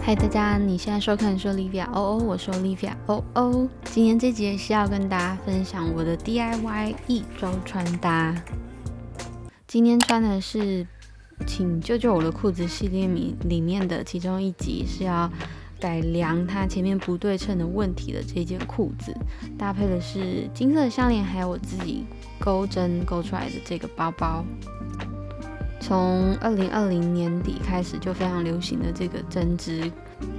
嗨，大家，你现在收看的是 Olivia 我是 Olivia 今天这集是要跟大家分享我的 DIY 一周穿搭。今天穿的是请救救我的裤子系列里面的其中一集，是要改良它前面不对称的问题的这件裤子，搭配的是金色的项链，还有我自己钩针钩出来的这个包包。从2020年底开始就非常流行的这个针织、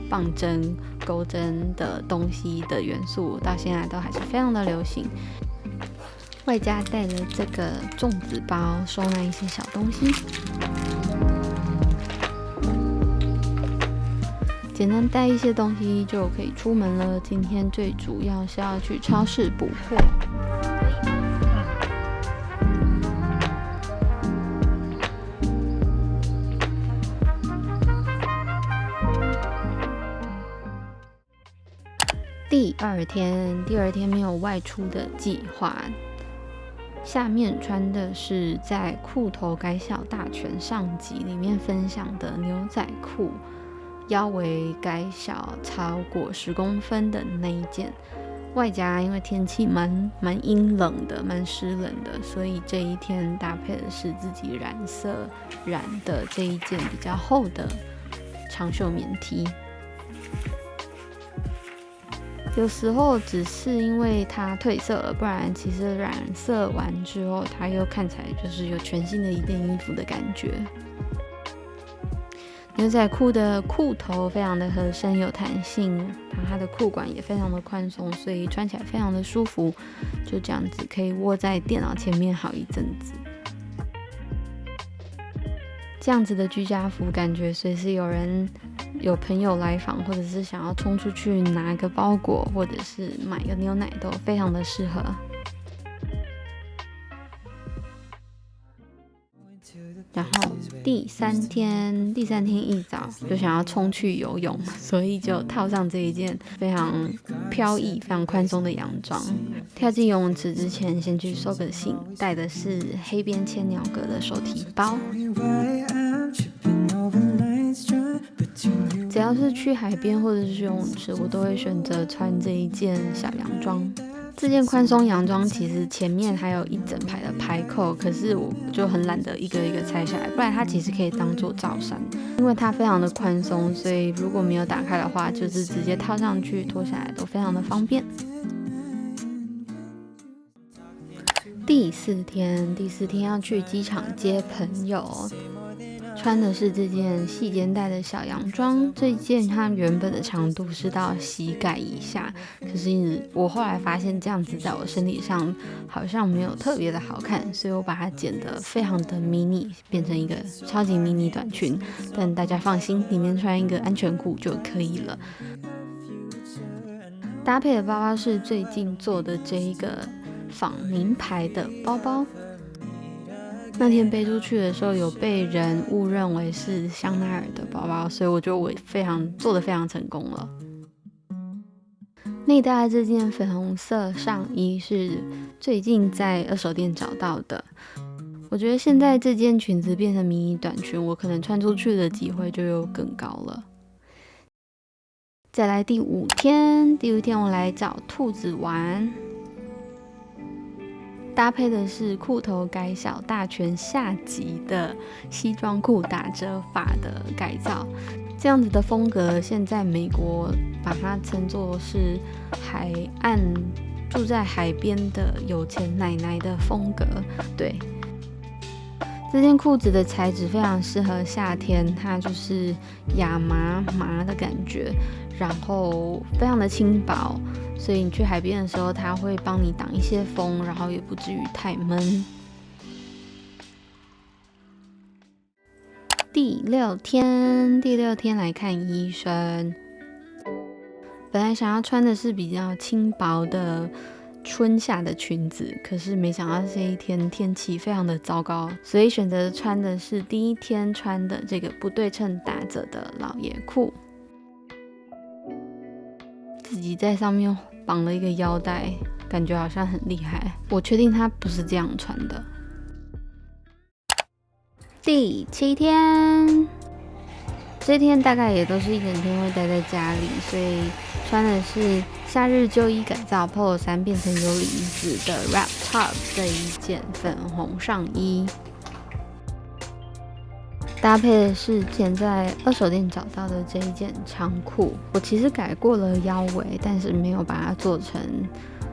棒针、钩针的东西的元素，到现在都还是非常的流行。外加带了这个粽子包，收纳一些小东西。简单带一些东西就可以出门了。今天最主要是要去超市补货。第二天没有外出的计划。下面穿的是在裤头改小大全上集里面分享的牛仔裤，腰围改小超过10公分的那一件。外加因为天气蛮阴冷的，蛮湿冷的，所以这一天搭配的是自己染的这一件比较厚的长袖棉 T。有时候只是因为它褪色了，不然其实染色完之后，它又看起来就是有全新的一件衣服的感觉。牛仔裤的裤头非常的合身有弹性，它的裤管也非常的宽松，所以穿起来非常的舒服。就这样子可以窝在电脑前面好一阵子。这样子的居家服，感觉随时有朋友来访，或者是想要冲出去拿个包裹，或者是买个牛奶，都非常的适合。然后第三天一早就想要冲去游泳，所以就套上这一件非常飘逸、非常宽松的洋装。跳进游泳池之前，先去收个信，带的是黑边千鸟格的手提包。只要是去海边或者是去游泳池，我都会选择穿这一件小洋装。这件宽松洋装其实前面还有一整排的排扣，可是我就很懒得一个一个拆下来，不然它其实可以当做罩衫。因为它非常的宽松，所以如果没有打开的话，就是直接套上去脱下来都非常的方便。第四天要去机场接朋友。穿的是这件细肩带的小洋装，这一件它原本的长度是到膝盖以下，可是我后来发现这样子在我身体上好像没有特别的好看，所以我把它剪得非常的迷你，变成一个超级迷你短裙。但大家放心，里面穿一个安全裤就可以了。搭配的包包是最近做的这一个仿名牌的包包。那天背出去的时候，有被人误认为是香奈儿的包包，所以我觉得我做得非常成功了。内搭的这件粉红色上衣是最近在二手店找到的。我觉得现在这件裙子变成迷你短裙，我可能穿出去的机会就又更高了。再来第五天我来找兔子玩。搭配的是裤头改小大全下集的西装裤打折法的改造，这样子的风格，现在美国把它称作是海岸住在海边的有钱奶奶的风格。对，这件裤子的材质非常适合夏天，它就是亚麻的感觉，然后非常的轻薄。所以你去海边的时候，它会帮你挡一些风，然后也不至于太闷。第六天来看医生。本来想要穿的是比较轻薄的春夏的裙子，可是没想到这一天天气非常的糟糕，所以选择穿的是第一天穿的这个不对称打褶的老爷裤。自己在上面绑了一个腰带，感觉好像很厉害。我确定它不是这样穿的。第7天，这天大概也都是一整天会待在家里，所以穿的是夏日旧衣改造 Polo 衫变成有领子的 Wrap Top 这一件粉红上衣，搭配的是之前在二手店找到的这一件长裤。我其实改过了腰围，但是没有把它做成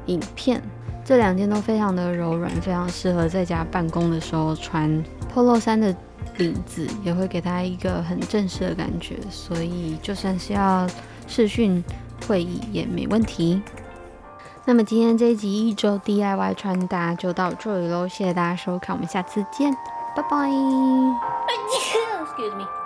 影片。这2件都非常的柔软，非常适合在家办公的时候穿。Polo 衫的领子也会给它一个很正式的感觉，所以就算是要视讯会议也没问题。那么今天这一集1周 DIY 穿搭就到这里咯，谢谢大家收看，我们下次见，拜拜。Excuse me.